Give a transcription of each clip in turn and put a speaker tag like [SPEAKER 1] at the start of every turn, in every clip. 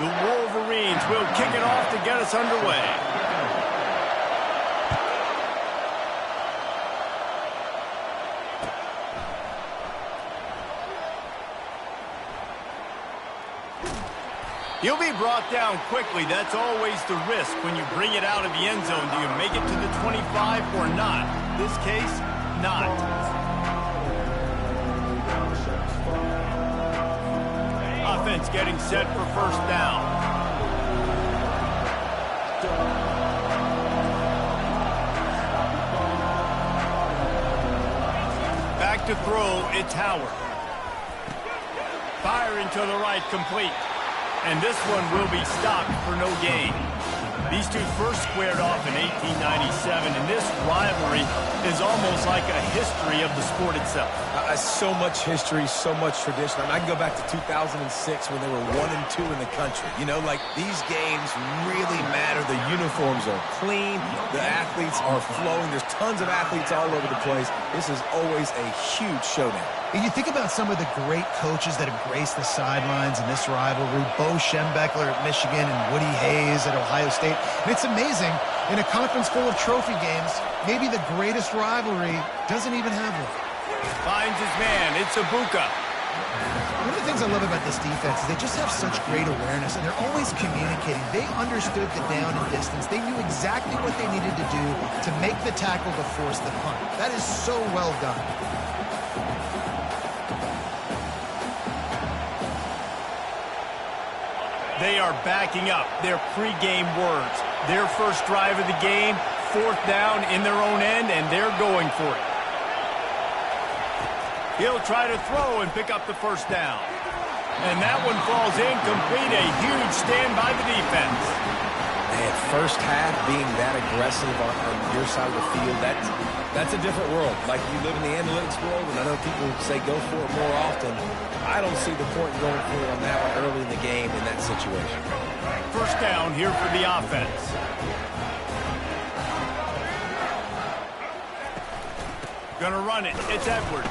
[SPEAKER 1] The Wolverines will kick it off to get us underway. He'll be brought down quickly. That's always the risk when you bring it out of the end zone. Do you make it to the 25 or not? In this case, not. Offense getting set for first down. Back to throw, it's Howard. Firing to the right, complete. And this one will be stopped for no gain. These two first squared off in 1897, and this rivalry is almost like a history of the sport itself.
[SPEAKER 2] So much history, so much tradition. I mean, I can go back to 2006 when they were 1-2 in the country. You know, like, these games really matter. The uniforms are clean. The athletes are flowing. There's tons of athletes all over the place. This is always a huge showdown.
[SPEAKER 3] And you think about some of the great coaches that have graced the sidelines in this rivalry. Bo Schembechler at Michigan and Woody Hayes at Ohio State. And it's amazing, in a conference full of trophy games, maybe the greatest rivalry doesn't even have one.
[SPEAKER 1] Finds his man. It's Ibuka.
[SPEAKER 3] One of the things I love about this defense is they just have such great awareness, and they're always communicating. They understood the down and distance. They knew exactly what they needed to do to make the tackle to force the punt. That is so well done.
[SPEAKER 1] They are backing up their pregame words. Their first drive of the game, fourth down in their own end, and they're going for it. He'll try to throw and pick up the first down. And that one falls incomplete. A huge stand by the defense.
[SPEAKER 2] Man, first half being that aggressive on your side of the field, that's a different world. Like, you live in the analytics world, and I know people say go for it more often. I don't see the point in going for it on that one early in the game in that situation.
[SPEAKER 1] First down here for the offense. Gonna run it. It's Edwards.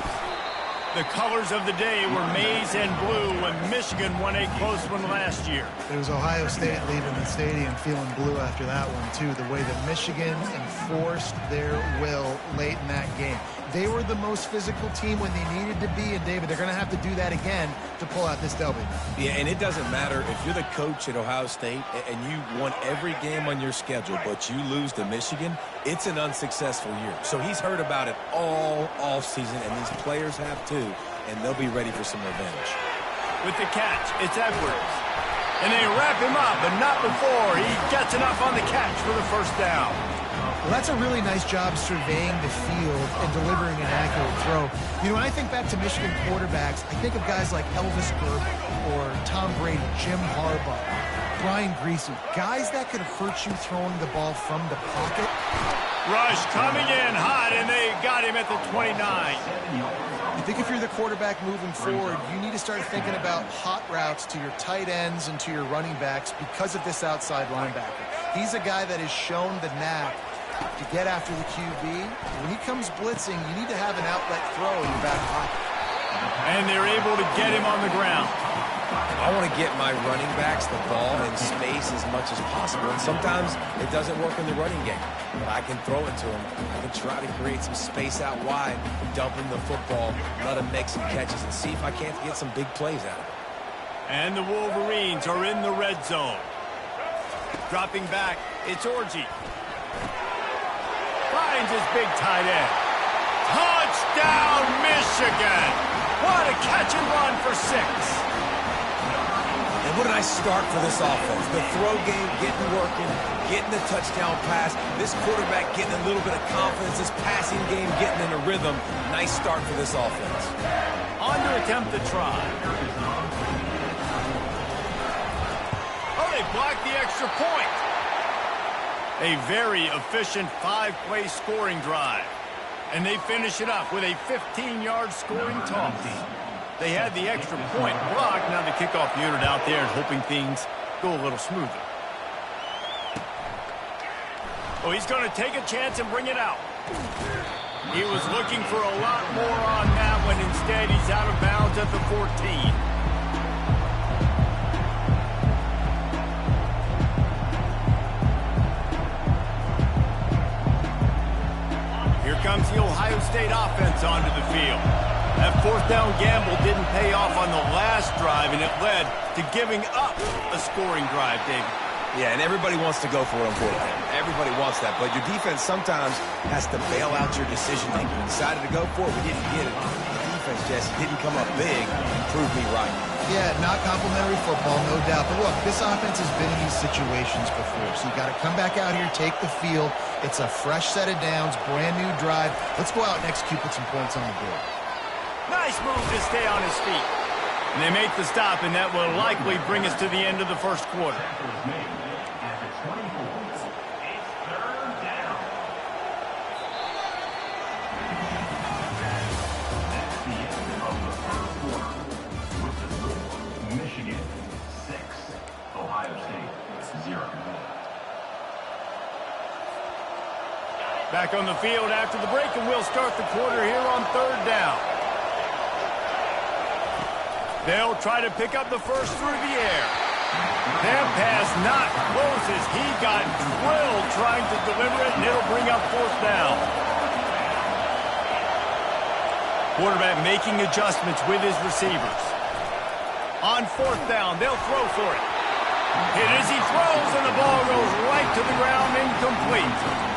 [SPEAKER 1] The colors of the day were maize and blue when Michigan won a close one last year.
[SPEAKER 3] It was Ohio State leaving the stadium feeling blue after that one, too. The way that Michigan enforced their will late in that game. They were the most physical team when they needed to be, and David, they're going to have to do that again to pull out this W.
[SPEAKER 2] Yeah, and it doesn't matter if you're the coach at Ohio State and you won every game on your schedule, but you lose to Michigan, it's an unsuccessful year. So he's heard about it all offseason, and these players have too, and they'll be ready for some revenge.
[SPEAKER 1] With the catch, it's Edwards. And they wrap him up, but not before he gets enough on the catch for the first down.
[SPEAKER 3] Well, that's a really nice job surveying the field and delivering an accurate throw. You know, when I think back to Michigan quarterbacks, I think of guys like Elvis Gerber or Tom Brady, Jim Harbaugh, Brian Griese, guys that could hurt you throwing the ball from the pocket.
[SPEAKER 1] Rush coming in hot, and they got him at the 29.
[SPEAKER 3] I think if you're the quarterback moving forward, you need to start thinking about hot routes to your tight ends and to your running backs because of this outside linebacker. He's a guy that has shown the knack to get after the QB. When he comes blitzing, you need to have an outlet throw in your back pocket.
[SPEAKER 1] And they're able to get him on the ground.
[SPEAKER 2] I want to get my running backs the ball in space as much as possible, and sometimes it doesn't work in the running game. But I can throw it to him. I can try to create some space out wide, dump him the football, let him make some catches, and see if I can't get some big plays out of it.
[SPEAKER 1] And the Wolverines are in the red zone. Dropping back, it's Orji. Finds his big tight end. Touchdown, Michigan! What a catch and run for 6.
[SPEAKER 2] And what a nice start for this offense. The throw game getting working, getting the touchdown pass. This quarterback getting a little bit of confidence. This passing game getting in a rhythm. Nice start for this offense.
[SPEAKER 1] On to attempt the try. Oh, they blocked the extra point. A very efficient 5-play scoring drive. And they finish it up with a 15-yard scoring toss. They had the extra point blocked. Now the kickoff unit out there and hoping things go a little smoother. Oh, he's going to take a chance and bring it out. He was looking for a lot more on that one. Instead, he's out of bounds at the 14. State offense onto the field. That fourth down gamble didn't pay off on the last drive, and it led to giving up a scoring drive, David.
[SPEAKER 2] Yeah, and everybody wants to go for it on fourth down. Everybody wants that, but your defense sometimes has to bail out your decision-making. You decided to go for it, we didn't get it. The defense, Jesse, didn't come up big and prove me right.
[SPEAKER 3] Yeah, not complimentary football, no doubt. But look, this offense has been in these situations before, so you got to come back out here, take the field. It's a fresh set of downs, brand new drive. Let's go out and execute with some points on the board.
[SPEAKER 1] Nice move to stay on his feet. And they make the stop, and that will likely bring us to the end of the first quarter.
[SPEAKER 4] Michigan 6, Ohio State 0.
[SPEAKER 1] Back on the field after the break, and we'll start the quarter here on third down. They'll try to pick up the first through the air. That pass not close as he got drilled trying to deliver it, and it'll bring up fourth down. Quarterback making adjustments with his receivers. On fourth down, they'll throw for it. Hit as he throws, and the ball goes right to the ground, incomplete.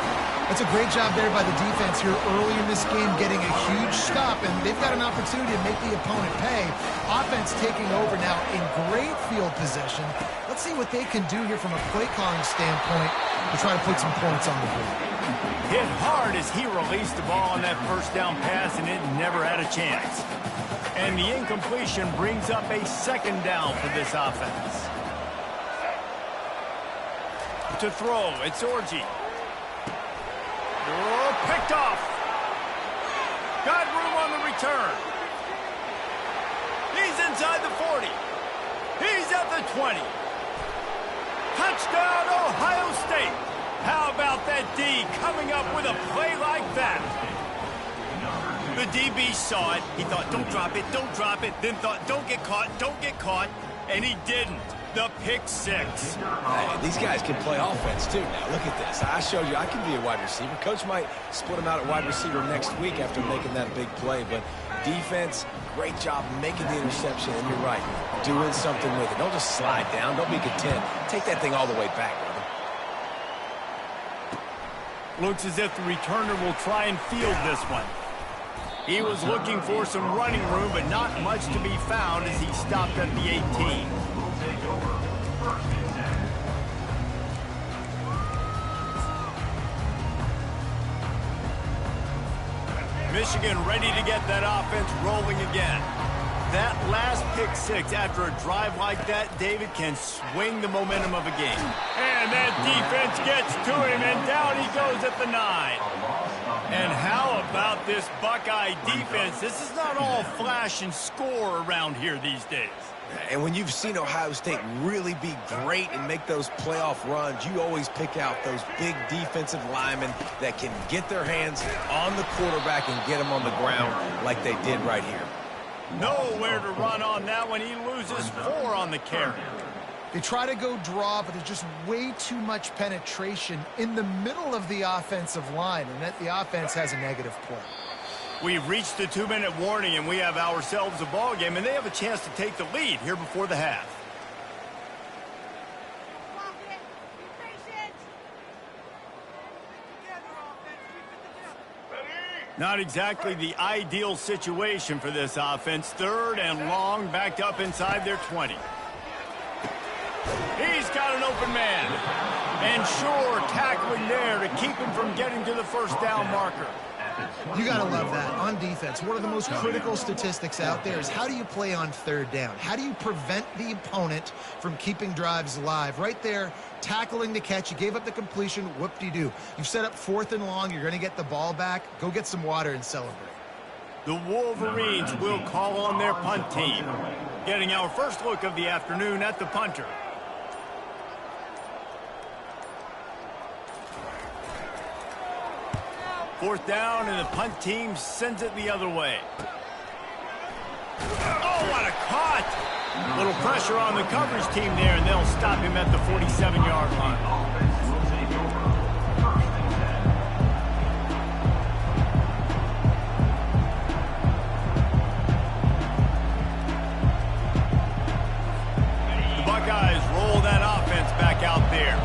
[SPEAKER 3] That's a great job there by the defense here early in this game, getting a huge stop, and they've got an opportunity to make the opponent pay. Offense taking over now in great field position. Let's see what they can do here from a play calling standpoint to try to put some points on the board.
[SPEAKER 1] Hit hard as he released the ball on that first down pass, and it never had a chance. And the incompletion brings up a second down for this offense. To throw, it's Orji. Oh, picked off. Got room on the return. He's inside the 40. He's at the 20. Touchdown, Ohio State. How about that D coming up with a play like that? The DB saw it. He thought, don't drop it, don't drop it. Then thought, don't get caught, and he didn't. The pick six.
[SPEAKER 2] Hey, these guys can play offense, too. Now, look at this. I showed you I can be a wide receiver. Coach might split him out at wide receiver next week after making that big play. But defense, great job making the interception. And you're right, doing something with it. Don't just slide down. Don't be content. Take that thing all the way back, brother.
[SPEAKER 1] Looks as if the returner will try and field this one. He was looking for some running room, but not much to be found as he stopped at the 18. Michigan ready to get that offense rolling again. That last pick six after a drive like that, David, can swing the momentum of a game. And that defense gets to him, and down he goes at the 9. And how about this Buckeye defense? This is not all flash and score around here these days.
[SPEAKER 2] And when you've seen Ohio State really be great and make those playoff runs, you always pick out those big defensive linemen that can get their hands on the quarterback and get him on the ground like they did right here.
[SPEAKER 1] Nowhere to run on that one. He loses 4 on the carry.
[SPEAKER 3] They try to go draw, but there's just way too much penetration in the middle of the offensive line, and that the offense has a negative play.
[SPEAKER 1] We've reached the 2-minute warning, and we have ourselves a ball game, and they have a chance to take the lead here before the half. Not exactly the ideal situation for this offense. 3rd and long, backed up inside their 20. He's got an open man. And sure, tackling there to keep him from getting to the first down marker.
[SPEAKER 3] You got to love that. On defense, one of the most critical statistics out there is how do you play on 3rd down? How do you prevent the opponent from keeping drives alive? Right there, tackling the catch. You gave up the completion. Whoop-de-doo. You've set up 4th and long. You're going to get the ball back. Go get some water and celebrate.
[SPEAKER 1] The Wolverines will call on their punt team. Getting our first look of the afternoon at the punter. Fourth down, and the punt team sends it the other way. Oh, what a cut! Little pressure on the coverage team there, and they'll stop him at the 47-yard line. there.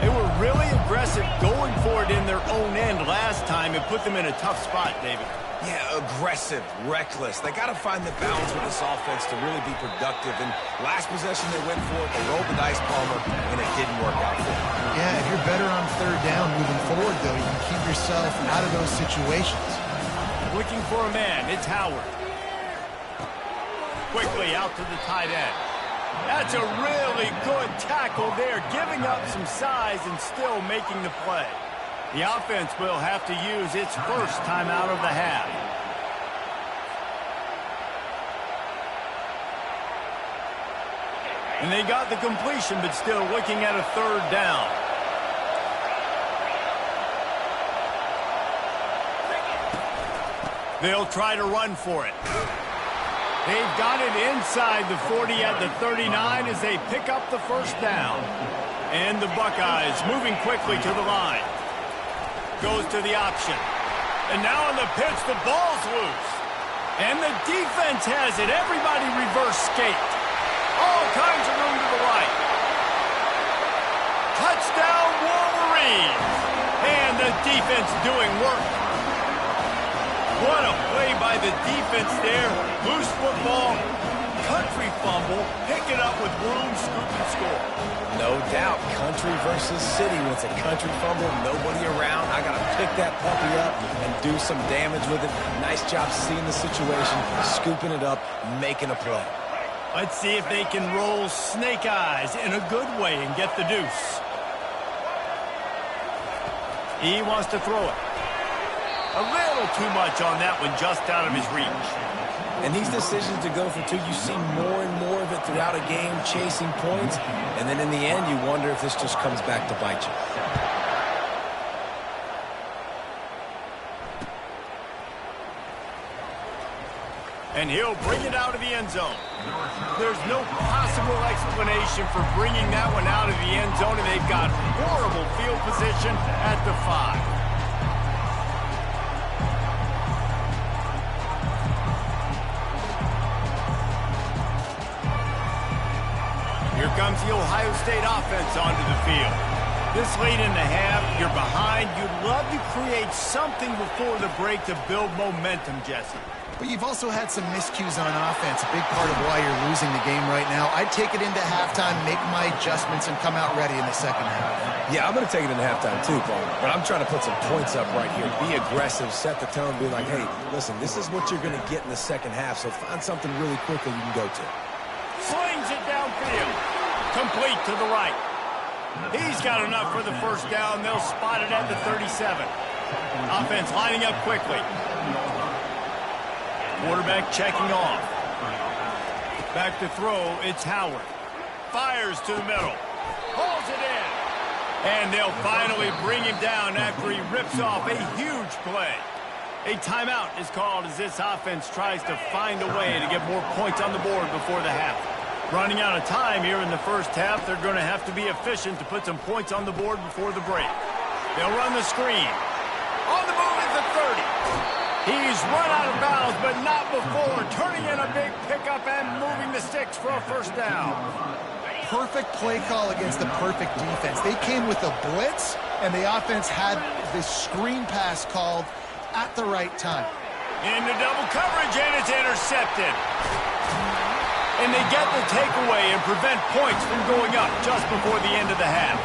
[SPEAKER 1] They were really aggressive going for it in their own end last time. It put them in a tough spot, David.
[SPEAKER 2] Yeah, aggressive, reckless. They got to find the balance with this offense to really be productive. And last possession they went for it, they rolled the dice, Palmer, and it didn't work out for them.
[SPEAKER 3] Yeah, if you're better on third down moving forward, though, you can keep yourself out of those situations.
[SPEAKER 1] Looking for a man, it's Howard. Quickly out to the tight end. That's a really good tackle there, giving up some size and still making the play. The offense will have to use its first timeout of the half. And they got the completion, but still looking at a third down. They'll try to run for it. They've got it inside the 40 at the 39 as they pick up the first down. And the Buckeyes moving quickly to the line. Goes to the option. And now on the pitch, the ball's loose. And the defense has it. Everybody reverse skate. All kinds of room to the right. Touchdown, Wolverines. And the defense doing work. What a play by the defense there. Loose football, country fumble, pick it up with room, scoop, and score.
[SPEAKER 2] No doubt, country versus city. When it's a country fumble, nobody around. I got to pick that puppy up and do some damage with it. Nice job seeing the situation, scooping it up, making a play.
[SPEAKER 1] Let's see if they can roll snake eyes in a good way and get the deuce. He wants to throw it. A little too much on that one, just out of his reach.
[SPEAKER 2] And these decisions to go for two, you see more and more of it throughout a game, chasing points. And then in the end, you wonder if this just comes back to bite you.
[SPEAKER 1] And he'll bring it out of the end zone. There's no possible explanation for bringing that one out of the end zone, and they've got horrible field position at the 5. Here comes the Ohio State offense onto the field. This late in the half, you're behind. You'd love to create something before the break to build momentum, Jesse.
[SPEAKER 3] But you've also had some miscues on offense, a big part of why you're losing the game right now. I'd take it into halftime, make my adjustments, and come out ready in the second half.
[SPEAKER 2] Yeah, I'm going to take it into halftime too, Paul. But I'm trying to put some points up right here. Be aggressive, set the tone, be like, hey, listen, this is what you're going to get in the second half, so find something really quickly you can go to.
[SPEAKER 1] Slings it downfield. Complete to the right. He's got enough for the first down. They'll spot it at the 37. Offense lining up quickly. Quarterback checking off. Back to throw, it's Howard. Fires to the middle. Pulls it in. And they'll finally bring him down after he rips off a huge play. A timeout is called as this offense tries to find a way to get more points on the board before the half. Running out of time here in the first half, they're going to have to be efficient to put some points on the board before the break. They'll run the screen. On the move at the 30. He's run out of bounds, but not before. Turning in a big pickup and moving the sticks for a first down.
[SPEAKER 3] Perfect play call against the perfect defense. They came with a blitz, and the offense had the screen pass called at the right time.
[SPEAKER 1] Into double coverage, and it's intercepted. And they get the takeaway and prevent points from going up just before the end of the half.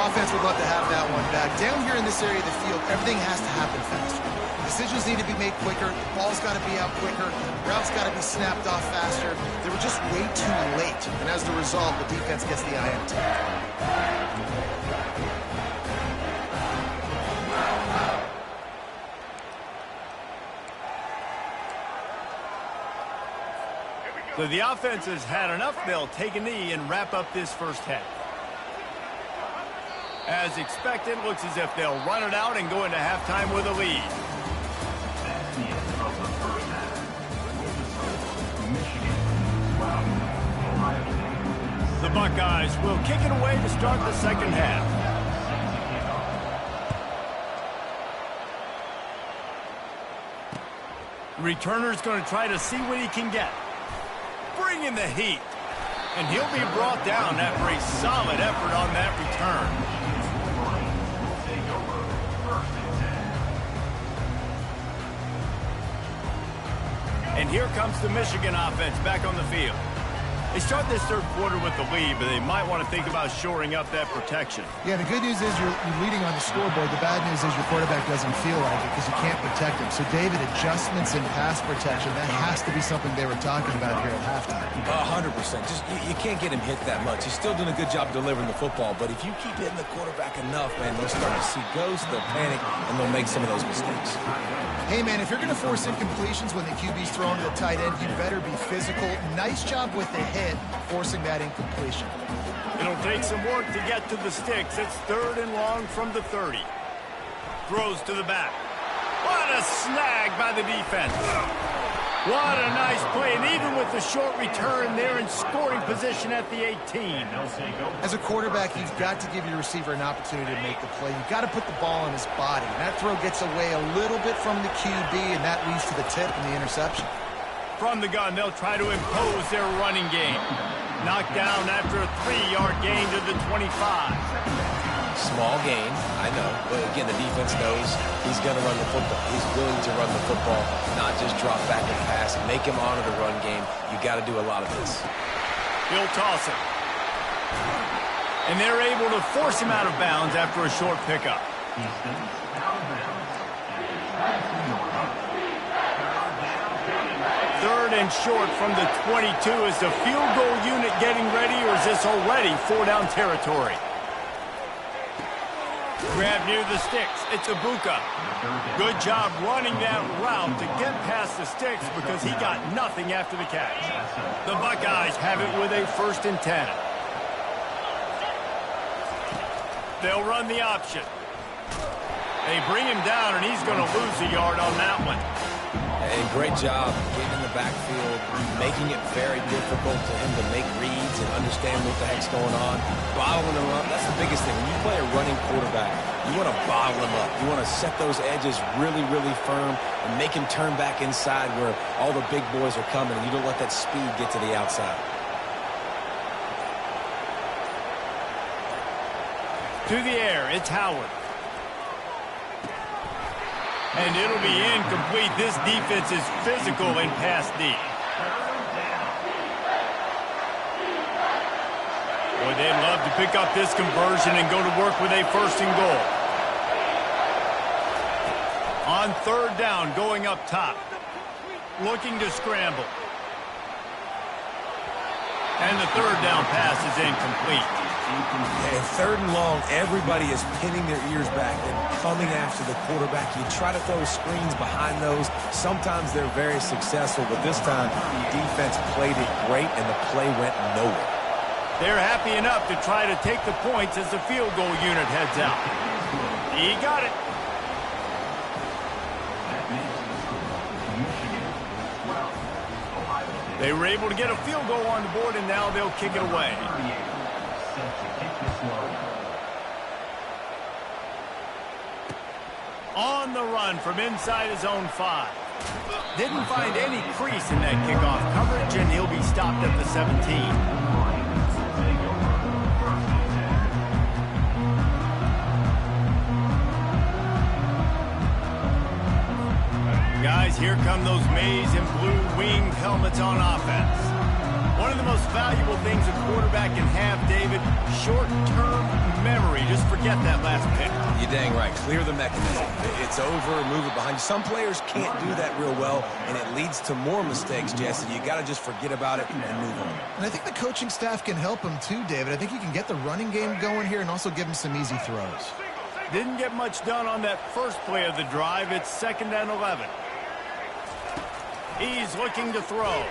[SPEAKER 3] Offense would love to have that one back. Down here in this area of the field, everything has to happen faster. Decisions need to be made quicker. The ball's got to be out quicker. Routes got to be snapped off faster. They were just way too late. And as the result, the defense gets the INT.
[SPEAKER 1] So the offense has had enough. They'll take a knee and wrap up this first half. As expected, looks as if they'll run it out and go into halftime with a lead.
[SPEAKER 4] That's the end of the first half. Michigan, Ohio State.
[SPEAKER 1] The Buckeyes will kick it away to start the second half. The returner's going to try to see what he can get. Bring in the heat. And he'll be brought down after a solid effort on that return. And here comes the Michigan offense back on the field. They start this third quarter with the lead, but they might want to think about shoring up that protection.
[SPEAKER 3] Yeah, the good news is you're leading on the scoreboard. The bad news is your quarterback doesn't feel like it because you can't protect him. So, David, adjustments in pass protection, that has to be something they were talking about here at halftime.
[SPEAKER 2] 100%. Just you can't get him hit that much. He's still doing a good job delivering the football, but if you keep hitting the quarterback enough, man, they'll start to see ghosts, they'll panic, and they'll make some of those mistakes.
[SPEAKER 3] Hey, man, if you're going to force incompletions when the QB's throwing to the tight end, you better be physical. Nice job with the hit, forcing that incompletion.
[SPEAKER 1] It'll take some work to get to the sticks. It's 3rd and long from the 30. Throws to the back. What a snag by the defense. What a nice play, and even with the short return, they're in scoring position at the 18.
[SPEAKER 3] As a quarterback, you've got to give your receiver an opportunity to make the play. You've got to put the ball on his body. And that throw gets away a little bit from the QB, and that leads to the tip and the interception.
[SPEAKER 1] From the gun, they'll try to impose their running game. Knocked down after a 3-yard gain to the 25.
[SPEAKER 2] Small gain, I know, but again, the defense knows he's going to run the football. He's willing to run the football, not just drop back and pass, make him honor the run game. You got to do a lot of this.
[SPEAKER 1] He'll toss it. And they're able to force him out of bounds after a short pickup. Third and short from the 22. Is the field goal unit getting ready, or is this already 4-down territory? Grab near the sticks. It's Ibuka. Good job running that route to get past the sticks because he got nothing after the catch. The Buckeyes have it with a 1st and 10. They'll run the option. They bring him down, and he's going to lose a yard on that one.
[SPEAKER 2] Hey, great job getting in the backfield, making it very difficult to him to make reads and understand what the heck's going on. Bottling him up, that's the biggest thing. When you play a running quarterback, you want to bottle him up. You want to set those edges really, really firm and make him turn back inside where all the big boys are coming, and you don't let that speed get to the outside.
[SPEAKER 1] To the air, it's Howard. And it'll be incomplete. This defense is physical in pass D. Boy, they'd love to pick up this conversion and go to work with a 1st and goal. On 3rd down, going up top. Looking to scramble. And the 3rd down pass is incomplete.
[SPEAKER 2] And 3rd and long, everybody is pinning their ears back and coming after the quarterback. You try to throw screens behind those. Sometimes they're very successful, but this time the defense played it great and the play went nowhere.
[SPEAKER 1] They're happy enough to try to take the points as the field goal unit heads out. He got it. They were able to get a field goal on the board, and now they'll kick it away. On the run from inside his own 5. Didn't find any crease in that kickoff coverage, and he'll be stopped at the 17. Guys, here come those maize and blue winged helmets on offense. One of the most valuable things a quarterback can have, David, short-term memory. Just forget that last pick.
[SPEAKER 2] You're dang right. Clear the mechanism. It's over, move it behind you. Some players can't do that real well, and it leads to more mistakes, Jesse. You got to just forget about it and move on.
[SPEAKER 3] And I think the coaching staff can help him too, David. I think you can get the running game going here and also give him some easy throws.
[SPEAKER 1] Didn't get much done on that first play of the drive. It's 2nd and 11. He's looking to throw.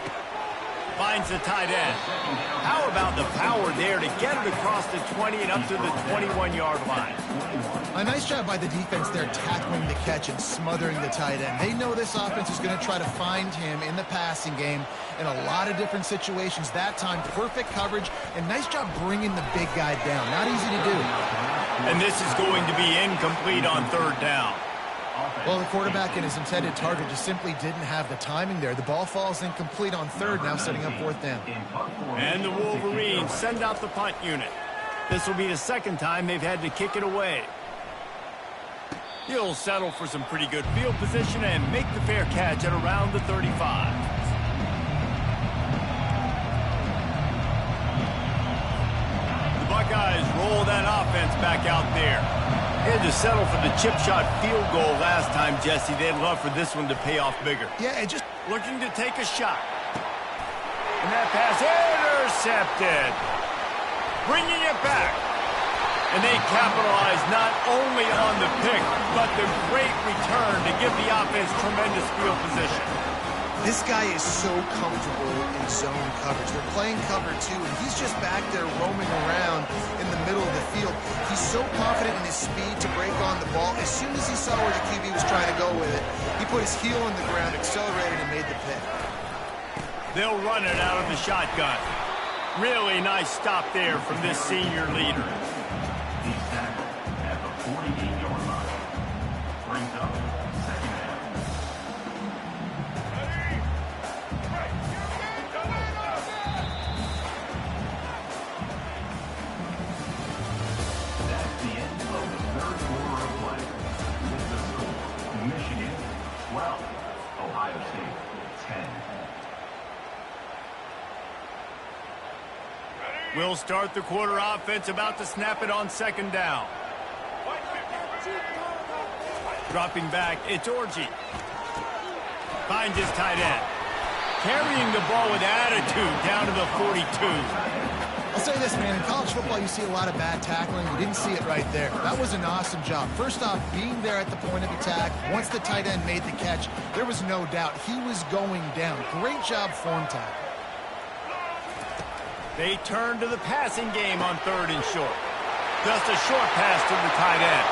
[SPEAKER 1] Finds the tight end. How about the power there to get it across the 20 and up to the 21-yard line?
[SPEAKER 3] A nice job by the defense there tackling the catch and smothering the tight end. They know this offense is going to try to find him in the passing game in a lot of different situations. That time, perfect coverage, and nice job bringing the big guy down. Not easy to do.
[SPEAKER 1] And this is going to be incomplete on 3rd down.
[SPEAKER 3] Well, the quarterback and his intended target just simply didn't have the timing there. The ball falls incomplete on third, now setting up fourth down.
[SPEAKER 1] And the Wolverines send out the punt unit. This will be the second time they've had to kick it away. He'll settle for some pretty good field position and make the fair catch at around the 35. The Buckeyes roll that offense back out there. They had to settle for the chip shot field goal last time, Jesse. They'd love for this one to pay off bigger.
[SPEAKER 3] Yeah, it just...
[SPEAKER 1] Looking to take a shot. And that pass intercepted. Bringing it back. And they capitalize not only on the pick, but the great return to give the offense tremendous field position.
[SPEAKER 3] This guy is so comfortable in zone coverage. They're playing cover two, and he's just back there roaming around in the middle of the field. He's so confident in his speed to break on the ball. As soon as he saw where the QB was trying to go with it, he put his heel in the ground, accelerated, and made the pick.
[SPEAKER 1] They'll run it out of the shotgun. Really nice stop there from this senior leader.
[SPEAKER 4] He's tackled at the 48-yard line. Brings up second down. That's the end of the third quarter of play. With the score, Michigan 12, Ohio State 10.
[SPEAKER 1] We'll start the quarter offense, about to snap it on second down. Dropping back, it's Orji. Finds his tight end. Carrying the ball with attitude down to the 42.
[SPEAKER 3] I'll say this, man. In college football, you see a lot of bad tackling. You didn't see it right there. That was an awesome job. First off, being there at the point of attack. Once the tight end made the catch, there was no doubt he was going down. Great job form tackle.
[SPEAKER 1] They turn to the passing game on third and short. Just a short pass to the tight end.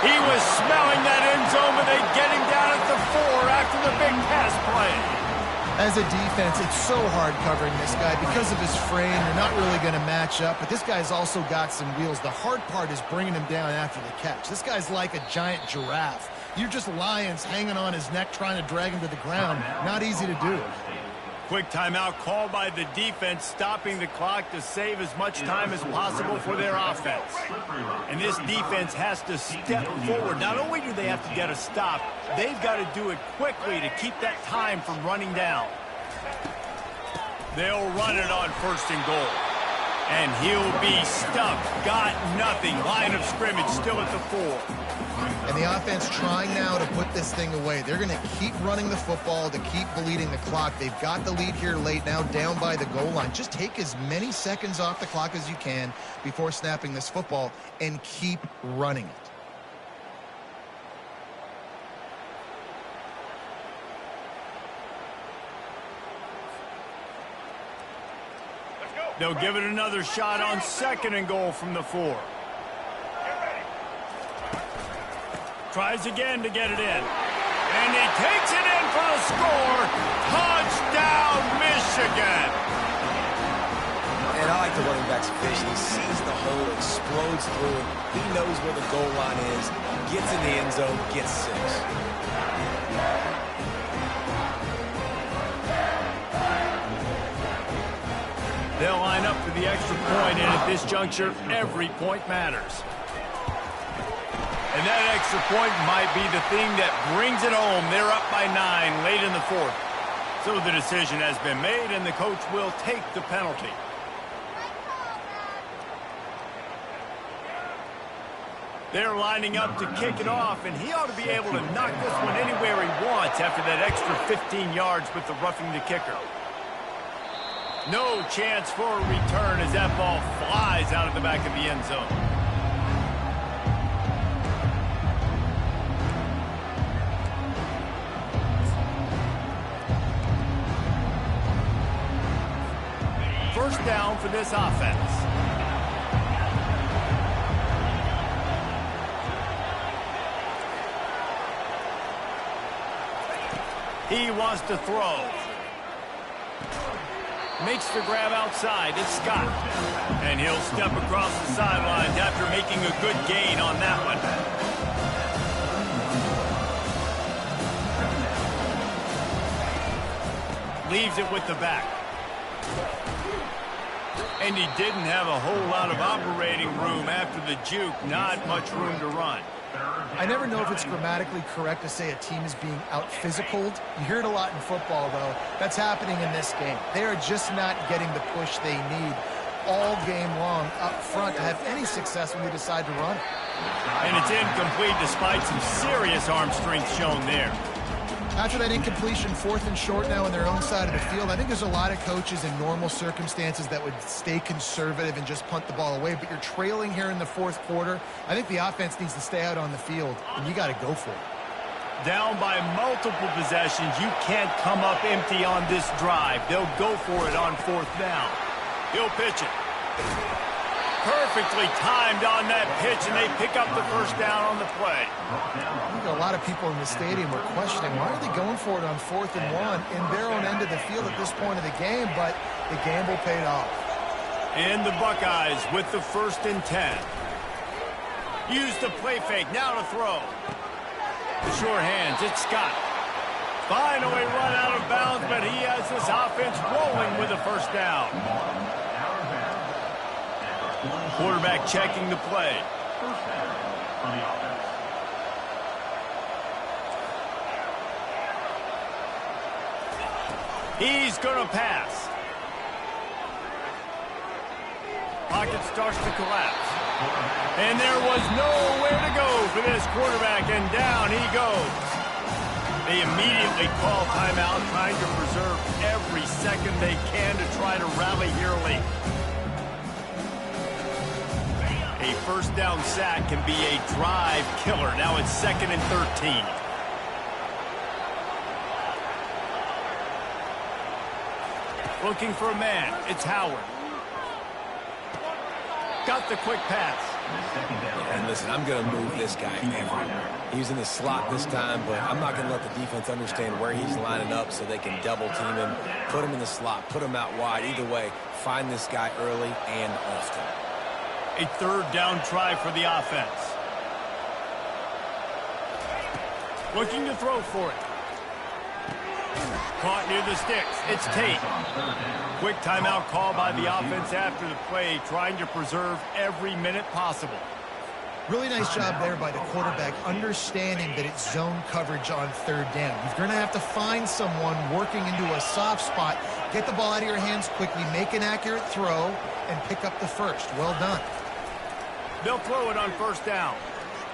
[SPEAKER 1] He was smelling that end zone, but they get him down at the 4 after the big pass play.
[SPEAKER 3] As a defense, it's so hard covering this guy. Because of his frame, you're not really going to match up, but this guy's also got some wheels. The hard part is bringing him down after the catch. This guy's like a giant giraffe. You're just lions hanging on his neck trying to drag him to the ground. Not easy to do.
[SPEAKER 1] Quick timeout called by the defense, stopping the clock to save as much time as possible for their offense. And this defense has to step forward. Not only do they have to get a stop, they've got to do it quickly to keep that time from running down. They'll run it on first and goal. And he'll be stuffed. Got nothing. Line of scrimmage still at the 4.
[SPEAKER 3] And the offense trying now to put this thing away. They're going to keep running the football to keep bleeding the clock. They've got the lead here late, now down by the goal line. Just take as many seconds off the clock as you can before snapping this football and keep running it.
[SPEAKER 1] They'll give it another shot on second and goal from the 4. Tries again to get it in. And he takes it in for the score. Touchdown, Michigan.
[SPEAKER 2] And I like the running back's vision. He sees the hole, explodes through it. He knows where the goal line is, gets in the end zone, gets 6.
[SPEAKER 1] They'll line up for the extra point, and at this juncture, every point matters. And that extra point might be the thing that brings it home. They're up by 9 late in the 4th. So the decision has been made, and the coach will take the penalty. They're lining up to kick it off, and he ought to be able to knock this one anywhere he wants after that extra 15 yards with the roughing the kicker. No chance for a return as that ball flies out of the back of the end zone. First down for this offense. He wants to throw. Makes the grab outside. It's Scott. And he'll step across the sidelines after making a good gain on that one. leaves it with the back. And he didn't have a whole lot of operating room after the juke. Not much room to run.
[SPEAKER 3] I never know if it's grammatically correct to say a team is being out-physicaled. You hear it a lot in football, though. That's happening in this game. They are just not getting the push they need all game long up front to have any success when they decide to run it.
[SPEAKER 1] And it's incomplete despite some serious arm strength shown there.
[SPEAKER 3] After that incompletion, 4th and short now on their own side of the field, I think there's a lot of coaches in normal circumstances that would stay conservative and just punt the ball away. But you're trailing here in the 4th quarter. I think the offense needs to stay out on the field, and you got to go for it.
[SPEAKER 1] Down by multiple possessions, you can't come up empty on this drive. They'll go for it on 4th down. He'll pitch it. Perfectly timed on that pitch, and they pick up the first down on the play.
[SPEAKER 3] I think a lot of people in the stadium were questioning, why are they going for it on 4th and 1 in their own end of the field at this point of the game? But the gamble paid off.
[SPEAKER 1] And the Buckeyes with the 1st and 10. Use the play fake, now to throw. The sure hands, it's Scott. Finally run out of bounds, but he has this offense rolling with a first down. Quarterback checking the play.
[SPEAKER 4] First down for the offense.
[SPEAKER 1] He's going to pass. Pocket starts to collapse. And there was nowhere to go for this quarterback, and down he goes. They immediately call timeout, trying to preserve every second they can to try to rally here late. A first down sack can be a drive killer. Now it's 2nd and 13. Looking for a man. It's Howard. Got the quick pass.
[SPEAKER 2] And listen, I'm going to move this guy everywhere. He's in the slot this time, but I'm not going to let the defense understand where he's lining up so they can double team him, put him in the slot, put him out wide. Either way, find this guy early and often.
[SPEAKER 1] A 3rd down try for the offense. Looking to throw for it. Caught near the sticks. It's Tate. Quick timeout call by the offense after the play, trying to preserve every minute possible.
[SPEAKER 3] Really nice job there by the quarterback, understanding that it's zone coverage on 3rd down. You're going to have to find someone working into a soft spot, get the ball out of your hands quickly, make an accurate throw, and pick up the first. Well done.
[SPEAKER 1] They'll throw it on 1st down.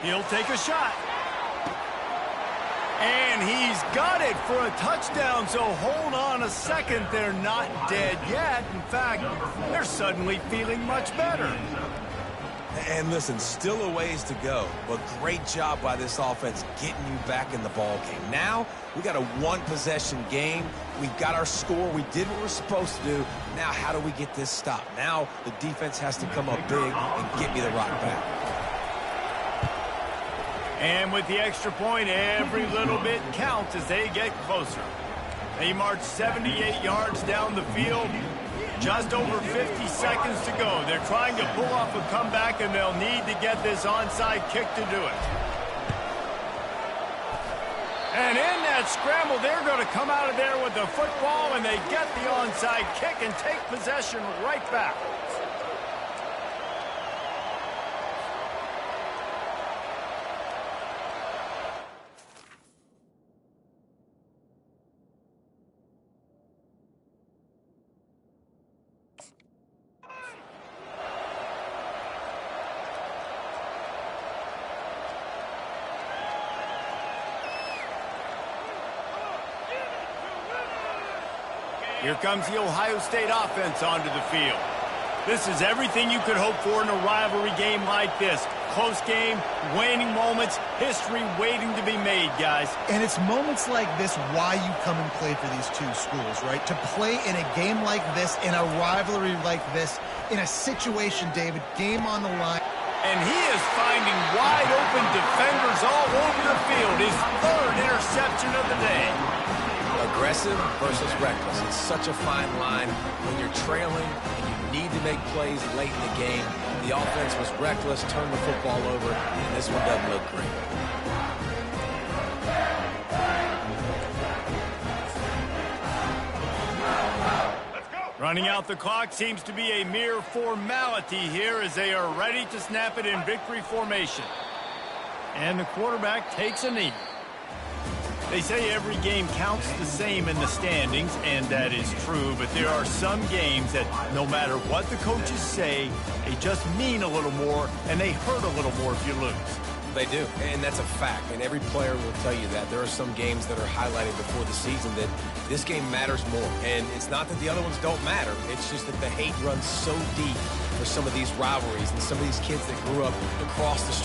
[SPEAKER 1] He'll take a shot. And he's got it for a touchdown, so hold on a second. They're not dead yet. In fact, they're suddenly feeling much better.
[SPEAKER 2] And listen, still a ways to go, but great job by this offense getting you back in the ball game. Now, we got a 1-possession game. We've got our score. We did what we're supposed to do. Now, how do we get this stopped? Now, the defense has to come up big and get me the rock back.
[SPEAKER 1] And with the extra point, every little bit counts as they get closer. They march 78 yards down the field. Just over 50 seconds to go. They're trying to pull off a comeback, and they'll need to get this onside kick to do it. And in that scramble, they're going to come out of there with the football, and they get the onside kick and take possession right back. Here comes the Ohio State offense onto the field. This is everything you could hope for in a rivalry game like this. Close game, waning moments, history waiting to be made, guys.
[SPEAKER 3] And it's moments like this why you come and play for these two schools, right? To play in a game like this, in a rivalry like this, in a situation, David, game on the line.
[SPEAKER 1] And he is finding wide open defenders all over the field. His 3rd interception of the day.
[SPEAKER 2] Aggressive versus reckless. It's such a fine line when you're trailing and you need to make plays late in the game. The offense was reckless, turned the football over, and this one doesn't look great.
[SPEAKER 1] Running out the clock seems to be a mere formality here as they are ready to snap it in victory formation. And the quarterback takes a knee. They say every game counts the same in the standings, and that is true, but there are some games that no matter what the coaches say, they just mean a little more, and they hurt a little more if you lose.
[SPEAKER 2] They do, and that's a fact, and every player will tell you that. There are some games that are highlighted before the season that this game matters more, and it's not that the other ones don't matter. It's just that the hate runs so deep for some of these rivalries and some of these kids that grew up across the street.